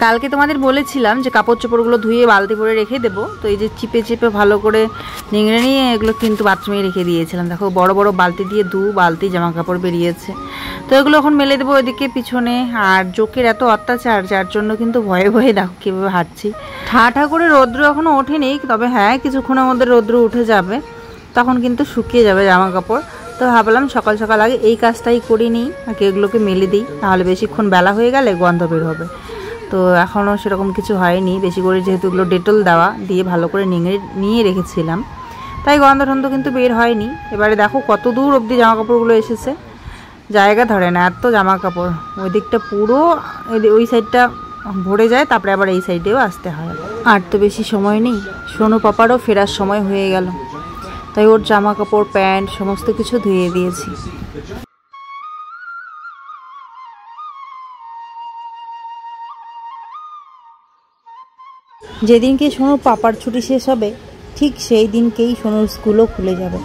কালকে তোমাদের বলেছিলাম যে কাপড় চোপড়গুলো ধুয়ে বালতি করে রেখে দেবো, তো এই যে চিপে চিপে ভালো করে নিংড়ে নিয়ে এগুলো কিন্তু বাথরুমে রেখে দিয়েছিলাম। দেখো বড় বড় বালতি দিয়ে 2 বালতি জামা কাপড় বেরিয়েছে, তো এগুলো এখন মেলে দেবো ওইদিকে পিছনে। আর জোকের এত অত্যাচার, যার জন্য কিন্তু ভয়ে ভয়ে দেখো কীভাবে হাঁটছি। ঠা করে রৌদ্র এখনও ওঠেনি, তবে হ্যাঁ কিছুক্ষণের মধ্যে রৌদ্র উঠে যাবে, তখন কিন্তু শুকিয়ে যাবে জামা কাপড়। তো ভাবলাম সকাল সকাল আগে এই কাজটাই করি নিই, আগে এগুলোকে মেলে দিই, তাহলে বেশিক্ষণ বেলা হয়ে গেলে গন্ধ বের হবে। তো এখনও সেরকম কিছু হয়নি, বেশি করে যেহেতু এগুলো ডেটল দেওয়া দিয়ে ভালো করে নিয়ে রেখেছিলাম, তাই গন্ধ টন্ধ কিন্তু বের হয়নি। এবারে দেখো কত দূর অবধি জামা কাপড়গুলো এসেছে, জায়গা ধরে না এত জামা কাপড়। ওই দিকটা পুরো ওই সাইডটা ভরে যায়, তারপরে আবার এই সাইডেও আসতে হয়। আর তো বেশি সময় নেই, সোনু পাপারও ফেরার সময় হয়ে গেল, তাই ওর জামা কাপড় প্যান্ট সমস্ত কিছু ধুয়ে দিয়েছি। যেদিনকে সোনুর পাপার ছুটি শেষ হবে ঠিক সেই দিনকেই সোনুর স্কুলও খুলে যাবে,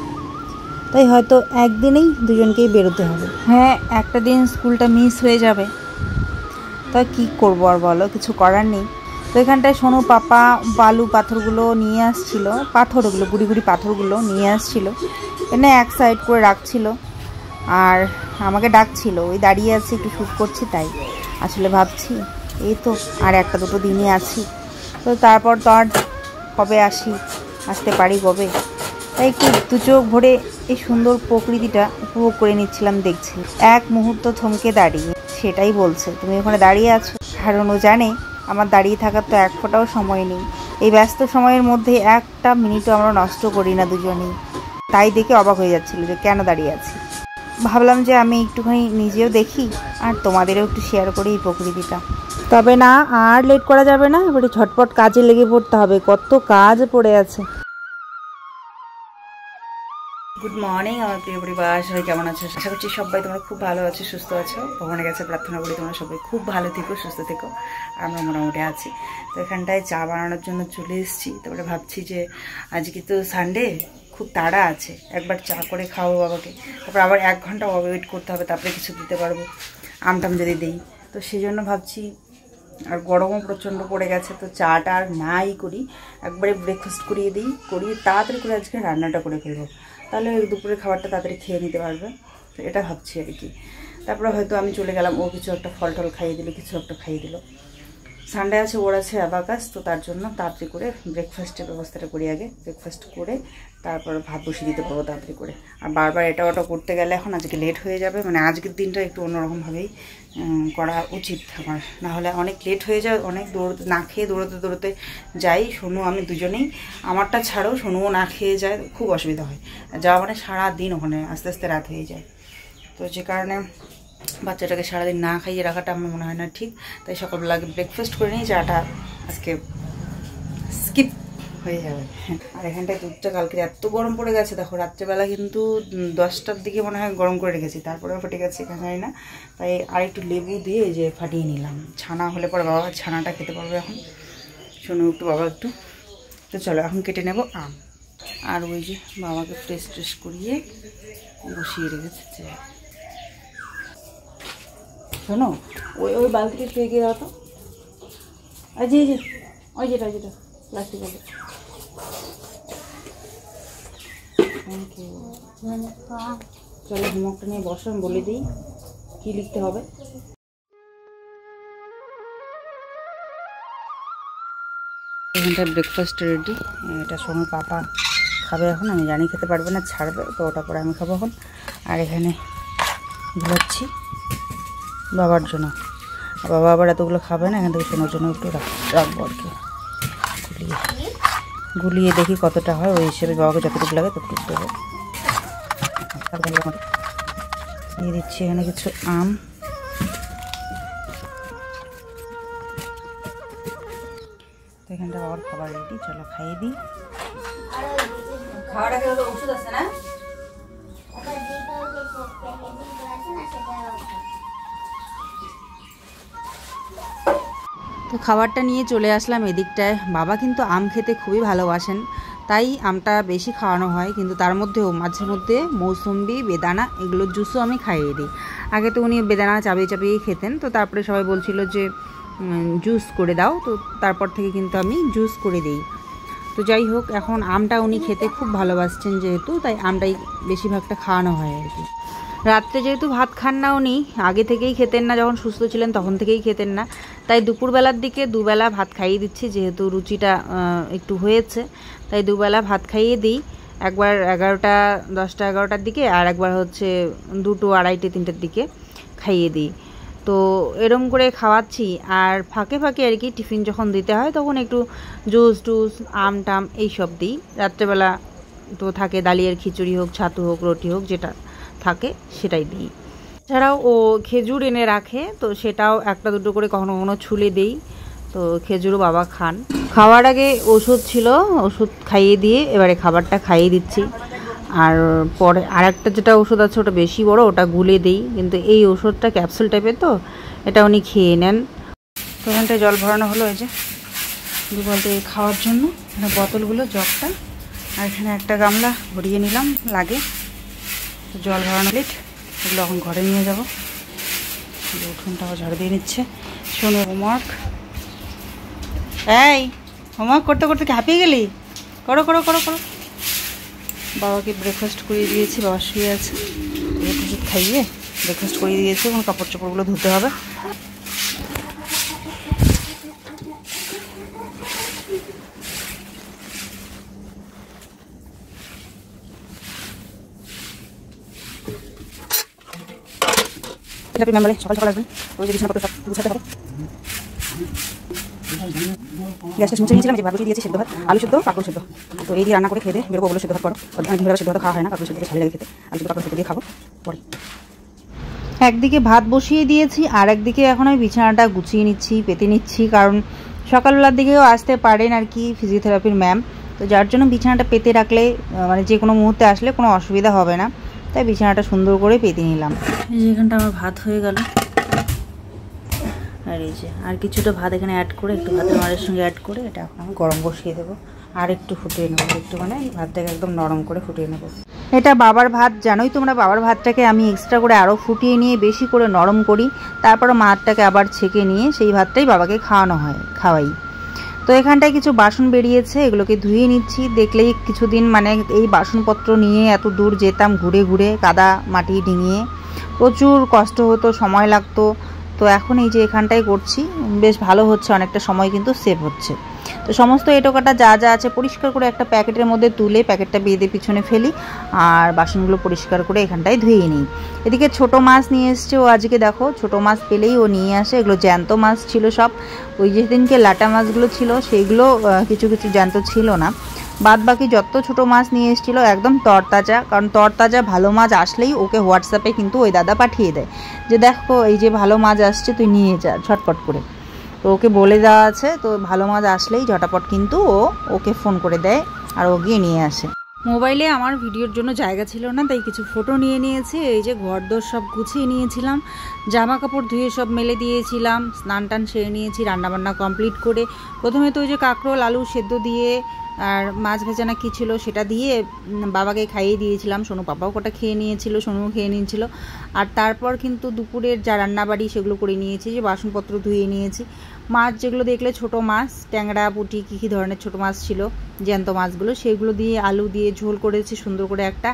তাই হয়তো একদিনেই দুজনকেই বেরোতে হবে। হ্যাঁ, একটা দিন স্কুলটা মিস হয়ে যাবে, তা কি করবো আর বলো, কিছু করার নেই। তো এখানটায় সোনু পাপা বালু পাথরগুলো নিয়ে আসছিল, পাথরগুলো গুড়ি গুড়ি পাথরগুলো নিয়ে আসছিল, এনে এক সাইড করে রাখছিল আর আমাকে ডাকছিল। ওই দাঁড়িয়ে আছি, একটু শ্যুট করছি, তাই আসলে ভাবছি এই তো আর একটা দুটো দিনই আছি, তো তারপর তো আর কবে আসতে পারি কবে, তাই একটু দু চোখ ভরে এই সুন্দর প্রকৃতিটা উপভোগ করে নিচ্ছিলাম। দেখছি এক মুহূর্ত থমকে দাঁড়িয়ে, সেটাই বলছে তুমি ওখানে দাঁড়িয়ে আছো, কারণ ও জানে আমার দাঁড়িয়ে থাকার তো এক ফোঁটাও সময় নেই। এই ব্যস্ত সময়ের মধ্যে একটা মিনিটও আমরা নষ্ট করি না দুজনেই, তাই দেখে অবাক হয়ে যাচ্ছিল যে কেন দাঁড়িয়ে আছি। ভাবলাম যে আমি একটুখানি নিজেও দেখি আর তোমাদেরও একটু শেয়ার করি এই প্রকৃতিটা। তবে না, আর লেট করা যাবে না, এবারে ঝটপট কাজে লেগে পড়তে হবে, কত কাজ পড়ে আছে। গুড মর্নিং আমার প্রিয় পরিবার, সবাই কেমন আছো? আশা করছি সবাই তোমরা খুব ভালো আছো, সুস্থ আছো। ভগবানের কাছে প্রার্থনা করি তোমরা সবাই খুব ভালো থেকো, সুস্থ থেকো। আর আমরা মোটামুটি আছি। তো এখানটায় চা বানানোর জন্য চলে এসেছি। তারপরে ভাবছি যে আজকে তো সানডে, খুব তাড়া আছে, একবার চা করে খাওয়াবো বাবাকে, তারপর আবার 1 ঘন্টা ওয়েট করতে হবে, তারপরে কিছু দিতে পারবো, আমটাম যদি দিই। তো সেই জন্য ভাবছি, আর গরমও প্রচণ্ড পড়ে গেছে, তো চাটা আর নাই করি, একবারে ব্রেকফাস্ট করিয়ে তাড়াতাড়ি করে আজকে রান্নাটা করে ফেলবো, তাহলে দুপুরের খাবারটা তাড়াতাড়ি খেয়ে নিতে পারবে। তো এটা ভাবছি আর কি। তারপরে হয়তো আমি চলে গেলাম, ও কিছু একটা ফল টল খাইয়ে দিল, কিছু একটা খাইয়ে দিল। সানডে আছে, ওর আছে অ্যাবাকাস, তো তার জন্য তাড়াতাড়ি করে ব্রেকফাস্টের ব্যবস্থাটা করি আগে। ব্রেকফাস্ট করে তারপর ভাত বসিয়ে দিতে পারবো তাড়াতাড়ি করে। আর বারবার এটা ওটা করতে গেলে এখন আজকে লেট হয়ে যাবে, মানে আজকের দিনটা একটু অন্যরকমভাবেই করা উচিত আমার, নাহলে অনেক লেট হয়ে যায়। অনেক না খেয়ে দৌড়োতে যাই, সোনু আমি দুজনেই, আমারটা ছাড়াও সোনুও না খেয়ে যায়, খুব অসুবিধা হয়। যাওয়া মানে সারাদিন ওখানে আস্তে আস্তে রাত হয়ে যায়, তো যে কারণে বাচ্চাটাকে সারাদিন না খাইয়ে রাখাটা আমার মনে হয় না ঠিক। তাই সকালবেলা আগে ব্রেকফাস্ট করে নিই, চাটা আজকে স্কিপ হয়ে যাবে। আর এখানটায় দুধটা কালকে এত গরম পড়ে গেছে, দেখো রাত্রেবেলা কিন্তু 10টার দিকে মনে হয় গরম করে রেখেছি, তারপরেও ফেটে গেছে এখানে জানি না। তাই আর একটু লেবু দিয়ে যে ফাটিয়ে নিলাম, ছানা হলে পরে বাবা ছানাটা খেতে পারবে। এখন শোনো একটু বাবা একটু, তো চলো এখন কেটে নেব আম। আর ওই যে বাবাকে ফ্রেশ করিয়ে বসিয়ে রেখেছে। শোনো ওই বালতিটা ছুঁয়ে গিয়ে দাও তো, আর যে ওই যেটা প্লাস্টিক আছে। Thank you. চলো হোমওয়ার্কটা নিয়ে বসো, আমি বলে দিই কী লিখতে হবে। এখানটা ব্রেকফাস্ট রেডি, এটা সোনু পাপা খাবে এখন, আমি জানি খেতে পারবে না, ছাড়বে, তো ওটা করে আমি খাবো এখন। আর এখানে ঘুরাচ্ছি বাবার জন্য, বাবা আবার এতগুলো খাবে না, এখান থেকে সোনার জন্য একটু রাখবো আর কি, গুলিয়ে দেখি কতটা হয়, ওই হিসেবে বাবাকে যতটুকু লাগে ততটুকু দেবো। দিয়ে দিচ্ছি এখানে কিছু আম, তো এখানটা বাবার খাবার রেডি, চলো খাইয়ে দিই। খাওয়াটা খেলে তো ওষুধ আছে না, তো খাবারটা নিয়ে চলে আসলাম এদিকটায়। বাবা কিন্তু আম খেতে খুবই ভালোবাসেন, তাই আমটা বেশি খাওয়ানো হয়, কিন্তু তার মধ্যেও মাঝে মধ্যে মৌসুম্বি বেদানা এগুলোর জুসও আমি খাইয়ে দিই। আগে তো উনি বেদানা চাবিয়ে খেতেন, তো তারপরে সবাই বলছিল যে জুস করে দাও, তো তারপর থেকে কিন্তু আমি জুস করে দিই। তো যাই হোক, এখন আমটা উনি খেতে খুব ভালোবাসছেন যেহেতু, তাই আমটাই বেশিরভাগটা খাওয়ানো হয় আর কি। রাত্রে যেহেতু ভাত খান না উনি, আগে থেকেই খেতেন না, যখন সুস্থ ছিলেন তখন থেকেই খেতেন না, তাই দুপুরবেলার দিকে দুবেলা ভাত খাইয়ে দিচ্ছি, যেহেতু রুচিটা একটু হয়েছে, তাই দুবেলা ভাত খাইয়ে দিই। একবার 11টা 10টা 11টার দিকে, আর একবার হচ্ছে 2টো 2:30 3টের দিকে খাইয়ে দিই। তো এরম করে খাওয়াচ্ছি, আর ফাঁকে ফাঁকে আর কি টিফিন যখন দিতে হয় তখন একটু জুস টুস আম টাম এইসব দিই। রাত্রেবেলা তো থাকে ডালিয়ার খিচুড়ি হোক, ছাতু হোক, রুটি হোক, যেটা থাকে সেটাই দিই। এছাড়াও ও খেজুর এনে রাখে, তো সেটাও 1টা 2টো করে কখনো কখনো ছুলে দিই। তো খেজুরও বাবা খান। খাওয়ার আগে ওষুধ ছিল, ওষুধ খাইয়ে দিয়ে এবারে খাবারটা খাইয়ে দিচ্ছি। আর পরে আরেকটা যেটা ওষুধ আছে ওটা বেশি বড়, ওটা গুলে দিই, কিন্তু এই ওষুধটা ক্যাপসুল টাইপের, তো এটা উনি খেয়ে নেন। তো ওখানটায় জল ভরানো হলো, এই যে বলতে খাওয়ার জন্য বোতলগুলো, জগটা, আর এখানে একটা গামলা ভরিয়ে নিলাম লাগে। তো জল ভরানো প্লেট, এগুলো এখন ঘরে নিয়ে যাবো। উঠোনটাও ঝাড় দিয়ে নিচ্ছে। শোনো, হোমওয়ার্ক, এই হোমওয়ার্ক করতে করতে কি হাঁপিয়ে গেলি? করো করো করো করো। বাবাকে ব্রেকফাস্ট করিয়ে দিয়েছি, বাবা শুয়ে আছে, ওষুধ খাইয়ে ব্রেকফাস্ট করিয়ে দিয়েছি। এখন কাপড় চোপড়গুলো ধুতে হবে। মেম্বারে সকাল সকাল আসবেন, ওই যে বিছানাপত্র সব গুছাতে হবে। গ্যাসটা মুছে নিয়েছিলাম, যে ভাত বসিয়ে দিয়েছি, সেদ্ধ ভাত, আলু সেদ্ধ, কাঁকড় সেদ্ধ। তো এই দিয়ে রান্না করে খেয়ে দিয়ে বেরোবো। ওগুলো সেদ্ধ ভাত করো, অনেকদিন সেদ্ধ ভাত খাওয়া হয় না, কাঁকড় সেদ্ধ ভালো লাগে খেতে, আলু সেদ্ধ কাঁকড় সেদ্ধ দিয়ে খাবো পরে। একদিকে ভাত বসিয়ে দিয়েছি, আর একদিকে এখন আমি বিছানাটা গুছিয়ে নিচ্ছি, পেতে নিচ্ছি, কারণ সকালবেলার দিকেও আসতে পারেন আর কি ফিজিওথেরাপির ম্যাম, তো যার জন্য বিছানাটা পেতে রাখলে মানে যে কোনো মুহূর্তে আসলে কোনো অসুবিধা হবে না, তাই বিছানাটা সুন্দর করে পেতে নিলাম। এই যে এখানটা আমার ভাত হয়ে গেল, আর এই যে আর কিছুটা ভাত এখানে অ্যাড করে, একটু ভাতের মারের সঙ্গে অ্যাড করে এটা এখন আমি গরম বসিয়ে দেবো, আর একটু ফুটিয়ে নেবো, একটু মানে ভাতটাকে একদম নরম করে ফুটিয়ে নেবো। এটা বাবার ভাত, জানোই তোমরা, বাবার ভাতটাকে আমি এক্সট্রা করে আরও ফুটিয়ে নিয়ে বেশি করে নরম করি, তারপরে মাঠটাকে আবার ছেঁকে নিয়ে সেই ভাতটাই বাবাকে খাওয়াই। তো এখানটায় কিছু বাসন বেরিয়েছে, এগুলোকে ধুয়ে নিচ্ছি। দেখলেই কিছুদিন মানে এই বাসনপত্র নিয়ে এত দূর যেতাম ঘুরে ঘুরে, কাদা মাটি ডিঙিয়ে, প্রচুর কষ্ট হতো, সময় লাগতো। তো এখন এই যে এখানটায় করছি, বেশ ভালো হচ্ছে, অনেকটা সময় কিন্তু সেভ হচ্ছে। তো সমস্ত এটোকাটা যা যা আছে পরিষ্কার করে একটা প্যাকেটের মধ্যে তুলে প্যাকেটটা বেঁধে পিছনে ফেলি, আর বাসনগুলো পরিষ্কার করে এখানটায় ধুয়ে নিই। এদিকে ছোট মাছ নিয়ে এসছে ও, আজকে দেখো ছোট মাছ পেলেই ও নিয়ে আসে। এগুলো জ্যান্ত মাছ ছিল সব, ওই যেদিনকে লাটা মাছগুলো ছিল সেইগুলো কিছু কিছু জ্যান্ত ছিল না, বাদ বাকি যত ছোট মাছ নিয়ে এসেছিল একদম তরতাজা। কারণ তরতাজা ভালো মাছ আসলেই ওকে হোয়াটসঅ্যাপে কিন্তু ওই দাদা পাঠিয়ে দেয় যে দেখো এই যে ভালো মাছ আসছে, তুই নিয়ে যা ঝটপট করে। তো ওকে বলে দেওয়া আছে, তো ভালো মাছ আসলেই ঝটাপট কিন্তু ওকে ফোন করে দেয়, আর ও গিয়ে নিয়ে আসে। মোবাইলে আমার ভিডিওর জন্য জায়গা ছিল না, তাই কিছু ফটো নিয়ে নিয়েছি। এই যে ঘরদোর সব গুছিয়ে নিয়েছিলাম, জামা কাপড় ধুয়ে সব মেলে দিয়েছিলাম, স্নান টান সেরে নিয়েছি, রান্নাবান্না কমপ্লিট করে প্রথমে তো ওই যে কাঁকরোল আলু সেদ্ধ দিয়ে আর মাছ ভেজানা কী ছিল সেটা দিয়ে বাবাকে খাইয়ে দিয়েছিলাম। সোনু পাপাও কটা খেয়ে নিয়েছিল, সোনুও খেয়ে নিয়েছিল। আর তারপর কিন্তু দুপুরের যা রান্নাবাড়ি সেগুলো করে নিয়েছি, যে বাসনপত্র ধুয়ে নিয়েছি। মাছ যেগুলো দেখলে ছোট মাছ, ট্যাংরা পুঁটি কী কী ধরনের ছোট মাছ ছিল জ্যান্ত মাছগুলো, সেগুলো দিয়ে আলু দিয়ে ঝোল করেছি সুন্দর করে একটা,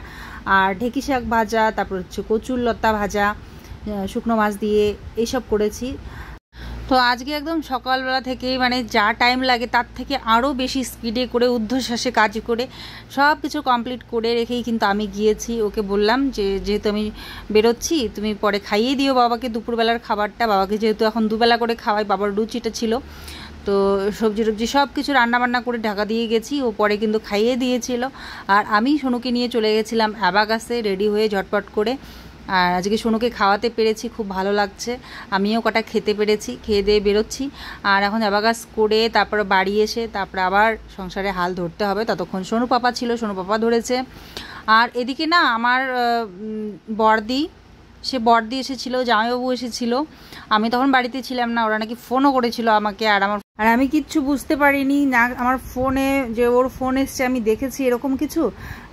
আর ঢেঁকি শাক ভাজা, তারপর হচ্ছে কচুর লতা ভাজা, শুকনো মাছ দিয়ে এইসব করেছি। তো আজকে একদম সকালবেলা থেকেই মানে যা টাইম লাগে তার থেকে আরও বেশি স্পিডে করে ঊর্ধ্বশ্বাসে কাজ করে সব কিছু কমপ্লিট করে রেখেই কিন্তু আমি গিয়েছি। ওকে বললাম যে যেহেতু আমি বেরোচ্ছি তুমি পরে খাইয়ে দিও বাবাকে দুপুরবেলার খাবারটা, বাবাকে যেহেতু এখন দুবেলা করে খাওয়াই, বাবার রুচিটা ছিল। তো সবজি টবজি সব কিছু রান্নাবান্না করে ঢাকা দিয়ে গেছি, ও পরে কিন্তু খাইয়ে দিয়েছিল। আর আমি সোনুকে নিয়ে চলে গেছিলাম অ্যাবাকাসে রেডি হয়ে ঝটপট করে। আর আজকে সোনুকে খাওয়াতে পেরেছি, খুব ভালো লাগছে, আমিও কটা খেতে পেরেছি, খেয়ে দিয়ে বেরোচ্ছি। আর এখন অ্যাবাকাস করে তারপরে বাড়ি এসে তারপরে আবার সংসারে হাল ধরতে হবে। ততক্ষণ সোনু পাপা ছিল, সোনু পাপা ধরেছে। আর এদিকে না আমার বর্দি এসেছিল, জামাইবাবু এসেছিল, আমি তখন বাড়িতে ছিলাম না, ওরা নাকি ফোনও করেছিল আমাকে। আর আমি কিচ্ছু বুঝতে পারিনি না, আমার ফোনে যে ওর ফোন এসছে আমি দেখেছি এরকম কিছু,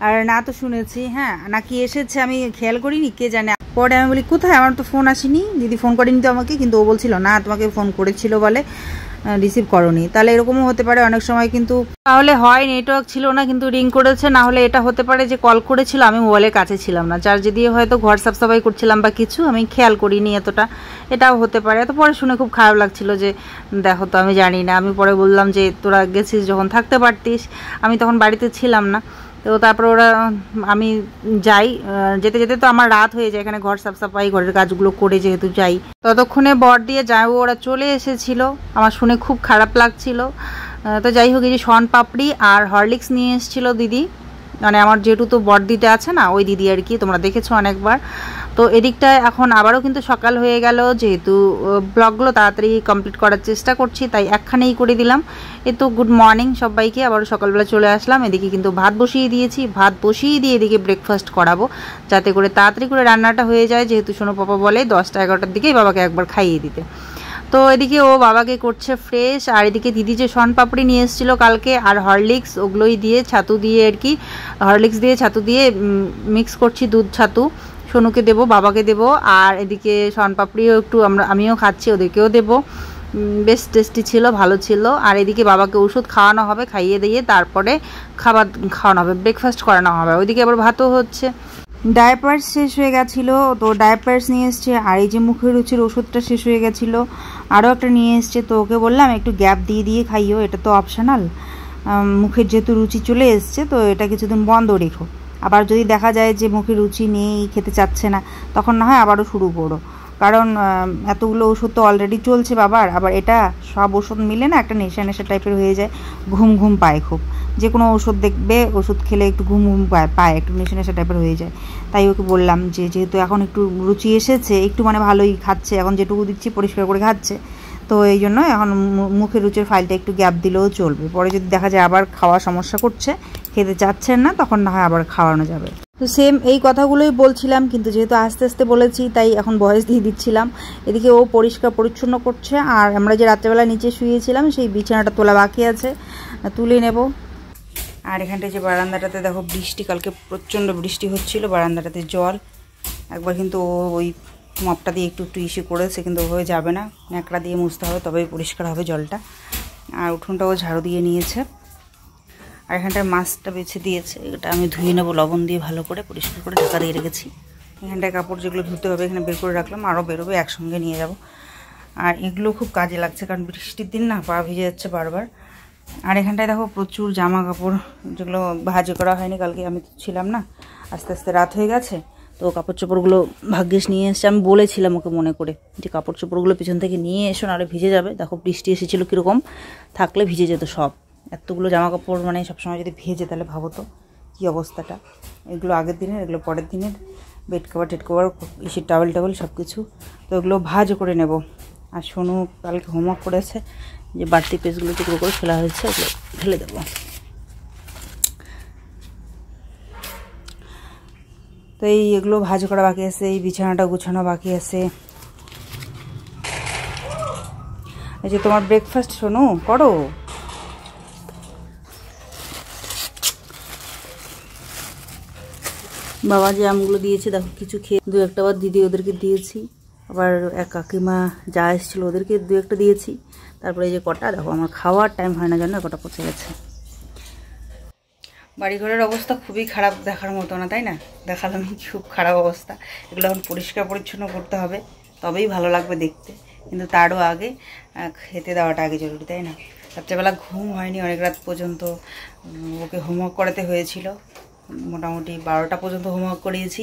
আর না তো শুনেছি, হ্যাঁ নাকি এসেছে আমি খেয়াল করিনি, কে জানে। পরে আমি বলি কোথায়, আমার তো ফোন আসেনি, দিদি ফোন করেনি তো আমাকে, কিন্তু ও বলছিল না তোমাকে ফোন করেছিল বলে রিসিভ করোনি। তাহলে এরকমও হতে পারে অনেক সময়, কিন্তু তাহলে হয় নেটওয়ার্ক ছিল না কিন্তু রিং করেছে, না হলে এটা হতে পারে যে কল করেছিল আমি মোবাইলের কাছে ছিলাম না, চার্জে দিয়ে হয়তো ঘর সাফ সাফাই করছিলাম বা কিছু, আমি খেয়াল করিনি এতটা, এটাও হতে পারে। তো পরে শুনে খুব খারাপ লাগছিল যে দেখো তো আমি জানি না। আমি পরে বললাম যে তোরা গেছিস যখন থাকতে পারতিস, আমি তখন বাড়িতে ছিলাম না। তো তারপরে ওরা আমি যাই, যেতে যেতে তো আমার রাত হয়ে যায়, এখানে ঘর সাফ সাফাই ঘরের কাজগুলো করে যেহেতু যাই, ততক্ষণে বর দিয়ে যাই ওরা চলে এসেছিল। আমার শুনে খুব খারাপ লাগছিল। তো যাই হোক, এই যে শন পাপড়ি আর হরলিক্স নিয়ে এসেছিলো দিদি, মানে আমার যেহেতু তো বড়দিটা আছে না, ওই দিদি আর কি, তোমরা দেখেছো অনেকবার। তো এদিকটায় এখন আবারও কিন্তু সকাল হয়ে গেল, যেহেতু ব্লগগুলো তাড়াতাড়ি কমপ্লিট করার চেষ্টা করছি তাই একখানেই করে দিলাম। এই তো গুড মর্নিং সবাইকে, আবারও সকালবেলা চলে আসলাম। এদিকে কিন্তু ভাত বসিয়ে দিয়েছি, ভাত বসিয়ে দিয়ে এদিকে ব্রেকফাস্ট করাবো, যাতে করে তাড়াতাড়ি করে রান্নাটা হয়ে যায়, যেহেতু শোনো পাপা বলে 10টা-11টার দিকেই বাবাকে একবার খাইয়ে দিতে। তো এদিকে ও বাবাকে করছে ফ্রেশ, আর এদিকে দিদি যে শন পাপড়ি নিয়ে এসেছিলো কালকে আর হরলিক্স, ওগুলোই দিয়ে ছাতু দিয়ে আর কি, হরলিক্স দিয়ে ছাতু দিয়ে মিক্স করছি, দুধ ছাতু, সোনুকে দেবো, বাবাকে দেবো, আর এদিকে শন পাপড়িও একটু আমিও খাচ্ছি, ওদেরকেও দেবো। বেশ টেস্টি ছিল, ভালো ছিল। আর এদিকে বাবাকে ওষুধ খাওয়ানো হবে, খাইয়ে দিয়ে তারপরে খাবার খাওয়ানো হবে, ব্রেকফাস্ট করানো হবে। ওইদিকে আবার ভাতও হচ্ছে। ডায়াপার্স শেষ হয়ে গেছিলো, তো ডায়াপার্স নিয়ে এসছে, আর এই যে মুখের রুচির ওষুধটা শেষ হয়ে গেছিলো, আরও একটা নিয়ে এসছে। তো ওকে বললাম একটু গ্যাপ দিয়ে দিয়ে খাইও, এটা তো অপশনাল, মুখের যেহেতু রুচি চলে এসছে তো এটা কিছুদিন বন্ধ রেখো, আবার যদি দেখা যায় যে মুখে রুচি নেই, খেতে চাচ্ছে না, তখন না হয় আবারও শুরু করো, কারণ এতগুলো ওষুধ তো অলরেডি চলছে বাবার, আবার এটা সব ওষুধ মিলে না একটা নেশা নেশা টাইপের হয়ে যায়, ঘুম ঘুম পায় খুব, যে কোনো ওষুধ দেখবে ওষুধ খেলে একটু ঘুম ঘুম পায় একটু নেশা নেশা টাইপের হয়ে যায়। তাই ওকে বললাম যে যেহেতু এখন একটু রুচি এসেছে, একটু মানে ভালোই খাচ্ছে, এখন যেটুকু দিচ্ছি পরিষ্কার করে খাচ্ছে, তো এই জন্য এখন মুখের রুচির ফাইলটা একটু গ্যাপ দিলেও চলবে, পরে যদি দেখা যায় আবার খাওয়া সমস্যা করছে, খেতে চাচ্ছেন না, তখন না হয় আবার খাওয়ানো যাবে। তো সেম এই কথাগুলোই বলছিলাম, কিন্তু যেহেতু আস্তে আস্তে বলেছি তাই এখন ভয়েস দিয়ে দিচ্ছিলাম। এদিকে ও পরিষ্কার পরিচ্ছন্ন করছে, আর আমরা যে রাত্রেবেলা নিচে শুয়েছিলাম সেই বিছানাটা তোলা বাকি আছে, তুলে নেব। আর এখানটায় যে বারান্দাটাতে দেখো বৃষ্টি, কালকে প্রচণ্ড বৃষ্টি হচ্ছিল, বারান্দাটাতে জল, একবার কিন্তু ও ওই মপটা দিয়ে একটু একটু ইস্যু করেছে, কিন্তু হয়ে যাবে না, ন্যাকড়া দিয়ে মুছতে হবে তবেই পরিষ্কার হবে জলটা। আর উঠোনটাও ঝাড়ু দিয়ে নিয়েছে, আর এখানটায় মাছটা বেছে দিয়েছে, এটা আমি ধুয়ে নেবো লবণ দিয়ে ভালো করে, পরিষ্কার করে ঢাকা দিয়ে রেখেছি। এখানটায় কাপড় যেগুলো ধুতে হবে এখানে বের করে রাখলাম, আরও বেরোবে, একসঙ্গে নিয়ে যাব। আর এগুলো খুব কাজে লাগছে, কারণ বৃষ্টির দিন না, পা ভিজে যাচ্ছে বারবার। আর এখানটায় দেখো প্রচুর জামা কাপড়, যেগুলো ভাঁজ করা হয়নি, কালকে আমি ছিলাম না, আস্তে আস্তে রাত হয়ে গেছে, তো কাপড় চোপড়গুলো ভাগ্যিস নিয়ে এসছে। আমি বলেছিলাম ওকে মনে করে যে কাপড় চোপড়গুলো পিছন থেকে নিয়ে এসো, নাহলে ভিজে যাবে। দেখো বৃষ্টি এসেছিলো কীরকম, থাকলে ভিজে যেত সব, এতগুলো জামা কাপড়, মানে সবসময় যদি ভেজে তাহলে ভাবো তো কী অবস্থাটা। এগুলো আগের দিনের, এগুলো পরের দিনের, বেড কভার টেড কভার, ইসির টাওয়েল টাওয়েল সব কিছু, তো এগুলো ভাঁজ করে নেব। আর সোনু কালকে হোমওয়ার্ক করেছে, যে বাড়তি পেজগুলো টুকরো করে ফেলা হয়েছে, ওগুলো ফেলে দেবো। তো এগুলো ভাঁজ করা বাকি আছে, এই বিছানাটা গুছানো বাকি আছে। এই যে তোমার ব্রেকফাস্ট শোনো করো, বাবা যে আমগুলো দিয়েছে দেখো কিছু খেয়ে, দু একটা বার দিদি ওদেরকে দিয়েছি, আবার এক কাকিমা যা এসেছিলো ওদেরকে দু একটা দিয়েছি, তারপরে এই যে কটা দেখো, আমার খাওয়ার টাইম হয় না জন্য কটা পচে গেছে। বাড়িঘরের অবস্থা খুবই খারাপ, দেখার মতো না, তাই না? দেখালাম খুব খারাপ অবস্থা, এগুলো এখন পরিষ্কার পরিচ্ছন্ন করতে হবে, তবেই ভালো লাগবে দেখতে, কিন্তু তারও আগে খেতে দেওয়াটা আগে জরুরি, তাই না? রাত্রেবেলা ঘুম হয়নি অনেক রাত পর্যন্ত, ওকে হোমওয়ার্ক করাতে হয়েছিল, মোটামুটি 12টা পর্যন্ত হোমওয়ার্ক করিয়েছি,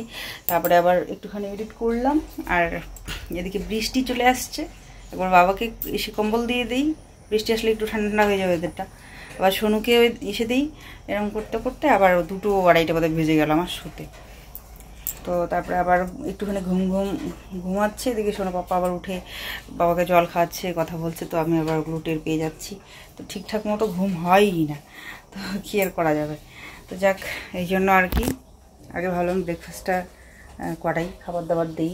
তারপরে আবার একটুখানি এডিট করলাম। আর এদিকে বৃষ্টি চলে আসছে, একবার বাবাকে এসে কম্বল দিয়ে দিই, বৃষ্টি আসলে একটু ঠান্ডা ঠান্ডা হয়ে যাবে এদেরটা, আবার সোনুকে এসে দিই, এরকম করতে করতে আবার 2-2:30 বোধহয় ভেজে গেল আমার শুতে। তো তারপরে আবার একটুখানি ঘুমাচ্ছে, এদিকে সোনু পাপা আবার উঠে বাবাকে জল খাওয়াচ্ছে, কথা বলছে, তো আমি আবার ওগুলো টের পেয়ে যাচ্ছি, তো ঠিকঠাক মতো ঘুম হয়ই না, তো কী আর করা যাবে। তো যাক, এই জন্য আর কি আগে ভাবলাম ব্রেকফাস্টটা করাই, খাবার দাবার দিই,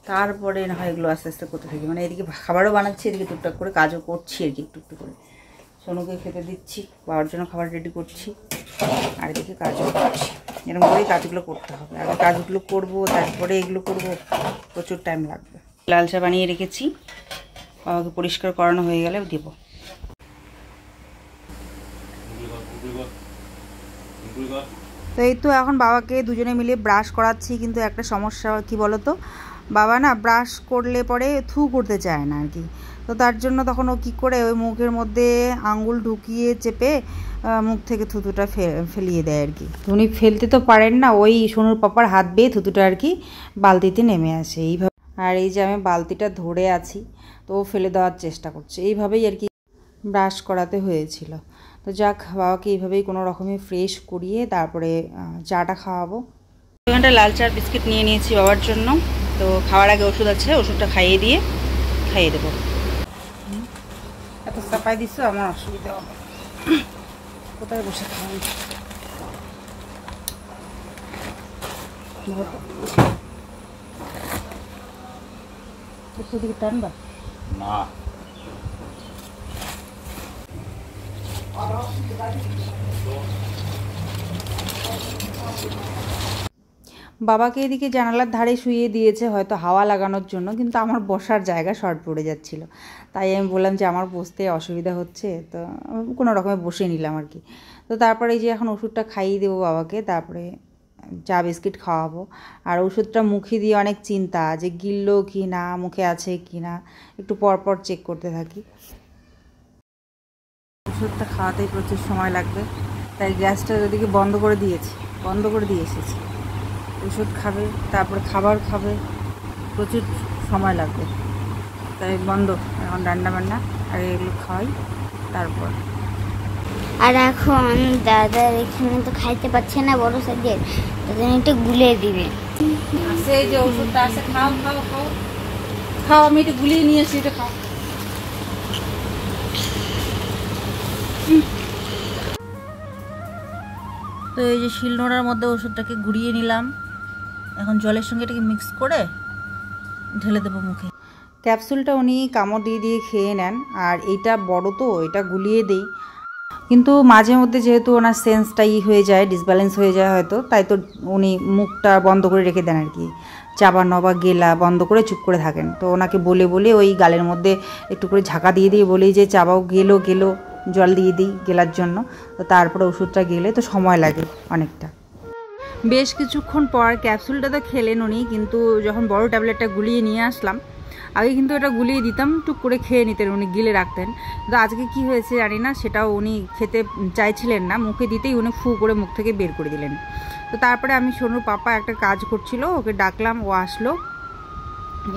তারপরে না হয় এগুলো আস্তে আস্তে করতে থাকি, মানে এদিকে খাবারও বানাচ্ছি, এদিকে টুকটাক করে কাজও করছি আর কি, একটু একটু করে সোনুকে খেতে দিচ্ছি, বাবার জন্য খাবার রেডি করছি। আর এদিকে কাজও করছি। এরকম করেই কাজগুলো করতে হবে, আগে কাজগুলো করবো তারপরে এগুলো করবো, প্রচুর টাইম লাগবে। লাল চা বানিয়ে রেখেছি, বাবাকে পরিষ্কার করানো হয়ে গেলে দেবো। তো এই তো এখন বাবাকে দুজনে মিলে ব্রাশ করাচ্ছি, কিন্তু একটা সমস্যা কি বলতো, বাবা না ব্রাশ করলে পরে থু করতে চায় না আর কি। তো তার জন্য তখন ও কী করে ওই মুখের মধ্যে আঙ্গুল ঢুকিয়ে চেপে মুখ থেকে থুতুটা ফেলিয়ে দেয় আর কি। উনি ফেলতে তো পারেন না, ওই সোনুর পাপার হাত বেয়ে থুতুটা আর কি বালতিতে নেমে আসে এইভাবে। আর এই যে আমি বালতিটা ধরে আছি, তো ও ফেলে দেওয়ার চেষ্টা করছে, এইভাবেই আর কি ব্রাশ করাতে হয়েছিল। তো যাক, বাবাকে এইভাবেই কোনো রকমে ফ্রেশ করিয়ে তারপরে চাটা খাওয়াবো। ওখানটা লাল চার বিস্কিট নিয়ে নিয়েছি বাবার জন্য। তো খাওয়ার আগে ওষুধ আছে, ওষুধটা খাইয়ে দিয়ে খাইয়ে দেবো। এত চাপাই দিচ্ছ, আমার অসুবিধা হবে, কোথায় বসে খাওয়াই। একটু দিকে টানবা না। বাবাকে এদিকে জানালার ধারে শুইয়ে দিয়েছে হয়তো হাওয়া লাগানোর জন্য, কিন্তু আমার বসার জায়গা শর্ট পড়ে যাচ্ছিল, তাই আমি বললাম যে আমার বসতে অসুবিধা হচ্ছে, তো কোনো রকমে বসে নিলাম আর কি। তো তারপরে এই যে এখন ওষুধটা খাইয়ে দেবো বাবাকে, তারপরে চা বিস্কিট খাওয়াবো। আর ওষুধটা মুখে দিয়ে অনেক চিন্তা, যে গিললো কি না, মুখে আছে কি না, একটু পরপর চেক করতে থাকি। ওষুধটা খাওয়াতেই প্রচুর সময় লাগবে, তাই গ্যাসটা ওদিকে বন্ধ করে দিয়ে এসেছি। ওষুধ খাবে, তারপরে খাবার খাবে, প্রচুর সময় লাগবে, তাই বন্ধ এখন রান্না বান্না, আর এগুলো খাওয়াই তারপর। আর এখন দাদার এখানে তো খাইতে পারছে না বড় সাইজের, তাদের একটু গুলিয়ে দিবে। আছে যে ওষুধটা আছে, খাও খাও খাও খাও, আমি একটু গুলিয়ে নিয়ে আসি, এটা খাও। তো এই যে শিলনোড়ার মধ্যে ওষুধটাকে গুঁড়িয়ে নিলাম, এখন জলের সঙ্গে এটাকে মিক্স করে ঢেলে দেবো মুখে। ক্যাপসুলটা উনি কামড় দিয়ে দিয়ে খেয়ে নেন, আর এইটা বড় তো এটা গুলিয়ে দেই, কিন্তু মাঝে মধ্যে যেহেতু ওনার সেন্সটাই হয়ে যায়, ডিসব্যালেন্স হয়ে যায় হয়তো, তাই তো উনি মুখটা বন্ধ করে রেখে দেন আর কি, চাবানো বা গেলা বন্ধ করে চুপ করে থাকেন। তো ওনাকে বলে বলে ওই গালের মধ্যে একটু করে ঝাঁকা দিয়ে দিয়ে বলি যে চাবাও, গেলো গেলো, জল দিয়ে দিই গেলার জন্য। তো তারপরে ওষুধটা গেলে তো সময় লাগে অনেকটা। বেশ কিছুক্ষণ পর ক্যাপসুলটা তো খেলেন উনি, কিন্তু যখন বড় ট্যাবলেটটা গুলিয়ে নিয়ে আসলাম, আগে কিন্তু এটা গুলিয়ে দিতাম, টুক করে খেয়ে নিতেন উনি, গিলে রাখতেন। কিন্তু আজকে কি হয়েছে জানি না, সেটাও উনি খেতে চাইছিলেন না, মুখে দিতেই উনি ফু করে মুখ থেকে বের করে দিলেন। তো তারপরে আমি সোনুর পাপা একটা কাজ করছিল, ওকে ডাকলাম, ও আসলো,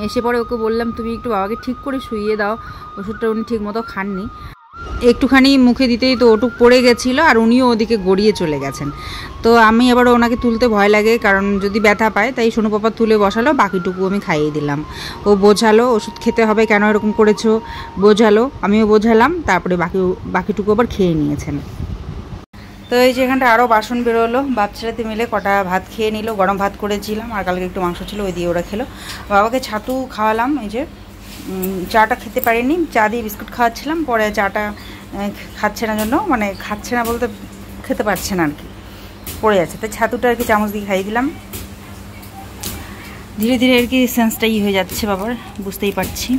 এসে পরে ওকে বললাম তুমি একটু বাবাকে ঠিক করে শুইয়ে দাও, ওষুধটা উনি ঠিক মতো খাননি, একটুখানি মুখে দিতেই তো ওটুক পড়ে গেছিলো, আর উনিও ওদিকে গড়িয়ে চলে গেছেন। তো আমি আবার ওনাকে তুলতে ভয় লাগে, কারণ যদি ব্যথা পায়, তাই সোনু পাপা তুলে বসালো, বাকিটুকু আমি খাইয়ে দিলাম। ও বোঝালো ওষুধ খেতে হবে, কেন এরকম করেছো বোঝালো, আমিও বোঝালাম, তারপরে বাকিটুকু আবার খেয়ে নিয়েছেন। তো এই যে এখানটা আরও বাসন বেরোলো, বাচ্চারাতে মিলে কটা ভাত খেয়ে নিল, গরম ভাত করেছিলাম, আর কালকে একটু মাংস ছিল, ওই দিয়ে ওরা খেলো। বাবাকে ছাতু খাওয়ালাম, এই যে চাটা খেতে পারিনি, চা দিয়ে বিস্কুট খাওয়াচ্ছিলাম, পরে চাটা খাচ্ছে না জন্য, মানে খাচ্ছে না বলতে খেতে পারছে না আর কি, পড়ে যাচ্ছে, তাই ছাতুটা আর কি চামচ দিয়ে খাইয়ে দিলাম। ধীরে ধীরে আর কি সেন্সটা হয়ে যাচ্ছে বাবার, বুঝতেই পারছি।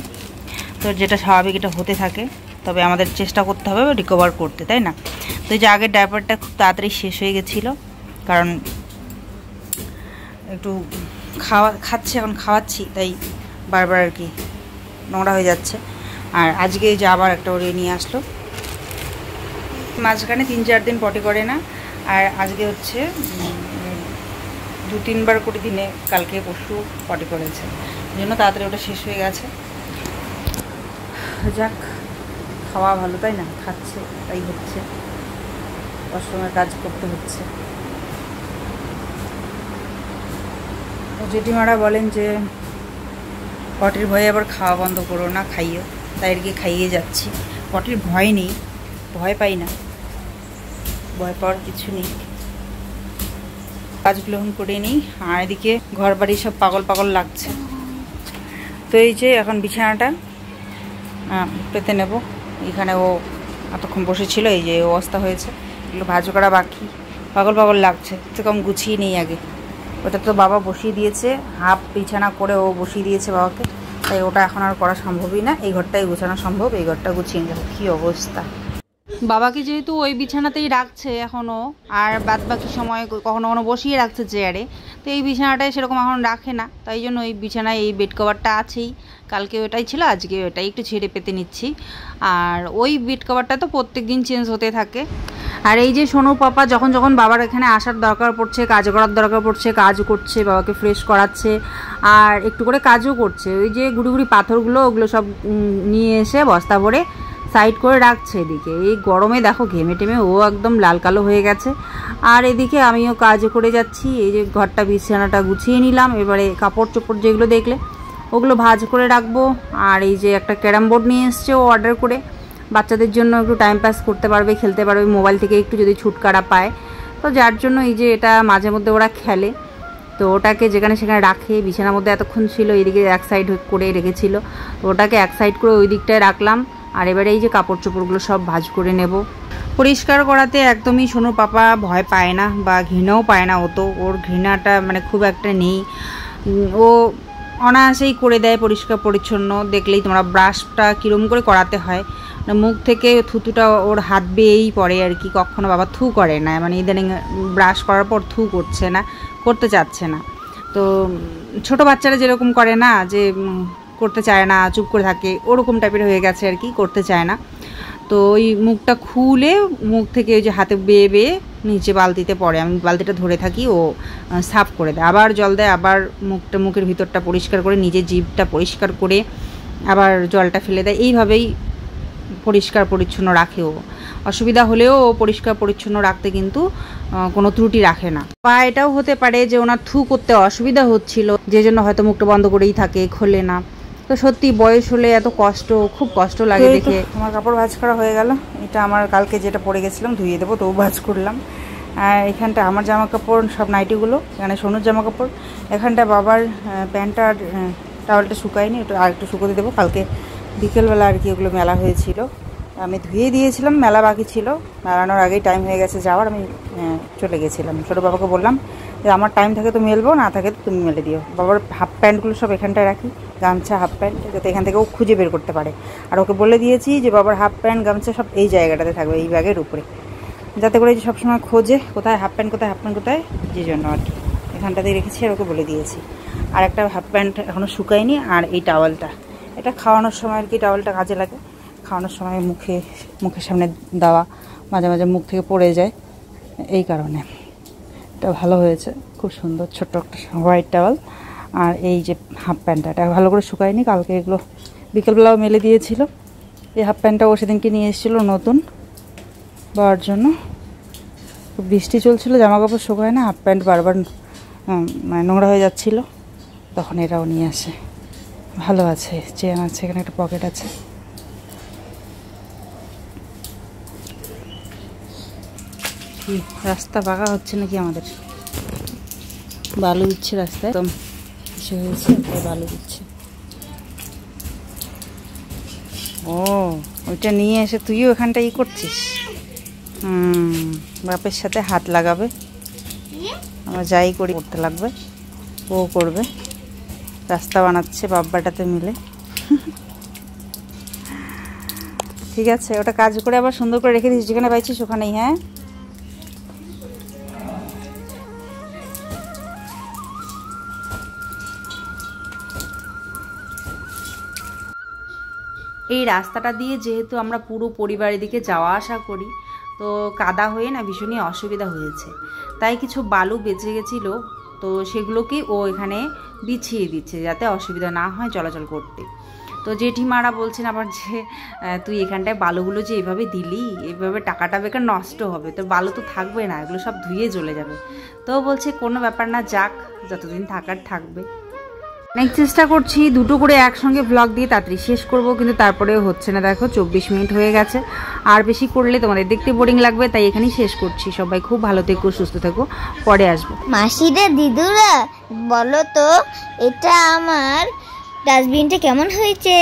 তো যেটা স্বাভাবিক এটা হতে থাকে, তবে আমাদের চেষ্টা করতে হবে রিকভার করতে, তাই না? তো এই যে আগের ডায়াপারটা খুব তাড়াতাড়ি শেষ হয়ে গেছিলো, কারণ একটু খাচ্ছে, এখন খাওয়াচ্ছি, তাই বারবার আর কি নোংরা হয়ে যাচ্ছে। আর আজকে যে আবার একটা ওরে নিয়ে আসলো, মাঝখানে 3-4 দিন পটি করে না, আর আজকে হচ্ছে 2-3 বার করে দিনে, কালকে পরশু পটি করেছে, এই জন্য তাড়াতাড়ি ওটা শেষ হয়ে গেছে। যাক, খাওয়া ভালো তাই না, খাচ্ছে তাই হচ্ছে, কষ্টের কাজ করতে হচ্ছে। জেঠিমারা বলেন যে পটির ভয়ে আবার খাওয়া বন্ধ করো না, খাইও, তাই আর কি খাইয়ে যাচ্ছি। পটির ভয় নেই, ভয় পাই না, ভয় পাওয়ার কিছু নেই। কাজগুলো এখন করে নিই, আর এদিকে ঘর বাড়ি সব পাগল পাগল লাগছে। তো এই যে এখন বিছানাটা পেতে নেব, এখানে ও এতক্ষণ বসেছিল, এই যে অবস্থা হয়েছে, এগুলো ভাঁজ করা বাকি, পাগল পাগল লাগছে, তো কম গুছিয়ে নেই আগে। ওটা তো বাবা বসিয়ে দিয়েছে, হাফ বিছানা করে ও বসিয়ে দিয়েছে বাবাকে, তাই ওটা এখন আর করা সম্ভবই না। এই ঘরটাই গোছানো সম্ভব, এই ঘরটা গুছিয়ে নিয়ে যাবো। কী অবস্থা! বাবাকে যেহেতু ওই বিছানাতেই রাখছে এখনও, আর বাদ বাকি সময় কখনো কখনো বসিয়ে রাখছে চেয়ারে, তো এই বিছানাটায় সেরকম এখন রাখে না, তাই জন্য এই বিছানায় এই বেড কভারটা আছেই। কালকে ওটাই ছিল, আজকে ওটাই একটু ছেড়ে পেতে নিচ্ছি। আর ওই বেড কভারটা তো প্রত্যেক দিন চেঞ্জ হতে থাকে। আর এই যে সোনু পাপা যখন যখন বাবার এখানে আসার দরকার পড়ছে, কাজ করার দরকার পড়ছে, কাজ করছে, বাবাকে ফ্রেশ করাচ্ছে, আর একটু করে কাজও করছে। ওই যে গুড়ি গুড়ি পাথরগুলো ওগুলো সব নিয়ে এসে বস্তা ভরে সাইড করে রাখছে। এদিকে এই গরমে দেখো ঘেমে টেমে ও একদম লাল কালো হয়ে গেছে। আর এদিকে আমিও কাজ করে যাচ্ছি। এই যে ঘরটা বিছানাটা গুছিয়ে নিলাম, এবারে কাপড় চোপড় যেগুলো দেখলে ওগুলো ভাঁজ করে রাখবো। আর এই যে একটা ক্যারাম বোর্ড নিয়ে এসছে ও অর্ডার করে, বাচ্চাদের জন্য একটু টাইম পাস করতে পারবে, খেলতে পারবে মোবাইল থেকে একটু যদি ছুটকারা পায়, তো যার জন্য এই যে এটা মাঝে মধ্যে ওরা খেলে। তো ওটাকে যেখানে সেখানে রাখে, বিছানার মধ্যে এতক্ষণ ছিল এইদিকে এক সাইড করে রেখেছিল, তো ওটাকে এক সাইড করে ওই দিকটায় রাখলাম। আর এবারে এই যে কাপড় চোপড়গুলো সব ভাঁজ করে নেব। পরিষ্কার করাতে একদমই সোনুর পাপা ভয় পায় না বা ঘৃণাও পায় না। ও তো ওর ঘৃণাটা মানে খুব একটা নেই, ও অনায়াসেই করে দেয় পরিষ্কার পরিচ্ছন্ন। দেখলেই তোমরা ব্রাশটা কীরকম করে করাতে হয়, মুখ থেকে থুতুটা ওর হাত বেয়েই পড়ে আর কি। কখনো বাবা থু করে না, মানে ইদানিং ব্রাশ করার পর থু করছে না, করতে চাচ্ছে না। তো ছোট বাচ্চারা যেরকম করে না, যে করতে চায় না, চুপ করে থাকে, ওরকম টাইপের হয়ে গেছে আর কি, করতে চায় না। তো ওই মুখটা খুলে মুখ থেকে ওই যে হাতে বেয়ে বেয়ে নিচে বালতিতে পড়ে, আমি বালতিটা ধরে থাকি, ও সাফ করে দেয়, আবার জল দেয়, আবার মুখের ভিতরটা পরিষ্কার করে নিজের জিভটা পরিষ্কার করে আবার জলটা ফেলে দেয়। এইভাবেই পরিষ্কার পরিচ্ছন্ন রাখে ও। অসুবিধা হলেও ও পরিষ্কার পরিচ্ছন্ন রাখতে কিন্তু কোনো ত্রুটি রাখে না। বা এটাও হতে পারে যে ওনার থু করতে অসুবিধা হচ্ছিল, যে জন্য হয়তো মুখটা বন্ধ করেই থাকে, খোলে না। তো সত্যি বয়স হলে এত কষ্ট, খুব কষ্ট লাগে দেখে। আমার কাপড় ভাঁজ করা হয়ে গেল। এটা আমার কালকে যেটা পরে গেছিলাম ধুয়ে দেবো, তো ভাঁজ করলাম। আর এখানটা আমার জামা কাপড় সব নাইটিগুলো, এখানে সোনুর জামা কাপড়, এখানটা বাবার প্যান্টটা আর টাওয়ালটা শুকায়নি, ওটা আর একটু শুকোতে দেবো। কালকে বিকেলবেলা আর কি ওগুলো মেলা হয়েছিল, আমি ধুয়ে দিয়েছিলাম, মেলা বাকি ছিল, মেলানোর আগেই টাইম হয়ে গেছে যাওয়ার, আমি চলে গেছিলাম। ছোটো বাবাকে বললাম যে আমার টাইম থাকে তো মেলবো, না থাকে তো তুমি মেলে দিও। বাবার হাফ প্যান্টগুলো সব এখানটায় রাখি, গামছা হাফ প্যান্ট, যাতে এখান থেকে ও খুঁজে বের করতে পারে। আর ওকে বলে দিয়েছি যে বাবার হাফ প্যান্ট গামছা সব এই জায়গাটাতে থাকবে, এই ব্যাগের উপরে, যাতে করে যে সবসময় খোঁজে কোথায় হাফ প্যান্ট কোথায় হাফ প্যান্ট কোথায়, যে জন্য আর কি এখানটাতেই রেখেছি। আর ওকে বলে দিয়েছি। আর একটা হাফ প্যান্ট এখনও শুকায়নি। আর এই টাওয়ালটা, এটা খাওয়ানোর সময় আর কি টাওয়ালটা কাজে লাগে, খাওয়ানোর সময় মুখের সামনে দেওয়া, মাঝে মাঝে মুখ থেকে পড়ে যায়, এই কারণে। এটা ভালো হয়েছে, খুব সুন্দর ছোট্ট একটা হোয়াইট টাওয়াল। আর এই যে হাফ প্যান্টটা, এটা ভালো করে শুকায়নি, কালকে এগুলো বিকেলবেলাও মেলে দিয়েছিল। এই হাফ প্যান্টটাও সেদিনকে নিয়ে এসেছিলো নতুন বাবার জন্য। খুব বৃষ্টি চলছিল, জামা কাপড় শুকায় না, হাফ প্যান্ট বারবার মানে নোংরা হয়ে যাচ্ছিলো, তখন এটাও নিয়ে আসে। ভালো আছে, চেন আছে, এখানে একটা পকেট আছে। কি রাস্তা বাঁকা হচ্ছে নাকি আমাদের? বালু দিচ্ছে রাস্তায়, একদম কিছু হয়েছে, বালু দিচ্ছে। ও ওইটা নিয়ে এসে তুইও এখানটা ই করছিস। বাপের সাথে হাত লাগাবে, আমরা যাই করি করতে লাগবে, ও করবে। রাস্তা বানাচ্ছে বাব্বাটাতে মিলে। ঠিক আছে, ওটা কাজ করে আবার সুন্দর করে রেখে দিস, যেখানে পাইছিস ওখানেই। হ্যাঁ, এই রাস্তাটা দিয়ে যেহেতু আমরা পুরো পরিবারের দিকে যাওয়া আসা করি, তো কাদা হয়ে না ভীষণই অসুবিধা হয়েছে। তাই কিছু বালু বেঁচে গেছিলো, তো সেগুলোকে ও এখানে বিছিয়ে দিচ্ছে যাতে অসুবিধা না হয় চলাচল করতে। তো জেঠিমারা বলছেন আবার যে তুই এখানটায় বালুগুলো যে এভাবে দিলি, এইভাবে টাকাটা বেকার নষ্ট হবে, তো বালু তো থাকবে না, এগুলো সব ধুয়ে চলে যাবে। তো বলছে কোনো ব্যাপার না, যাক, যতদিন থাকার থাকবে। অনেক চেষ্টা করছি দুটো করে একসঙ্গে ব্লগ দিয়ে তাড়াতাড়ি শেষ করব, কিন্তু তারপরেও হচ্ছে না। দেখো 24 মিনিট হয়ে গেছে, আর বেশি করলে তোমাদের দেখতে বোরিং লাগবে, তাই এখানেই শেষ করছি। সবাই খুব ভালো থেকো, সুস্থ থেকো, পরে আসবো। মাসিরা দিদুরা বলো তো, এটা আমার ডাস্টবিনটা কেমন হয়েছে?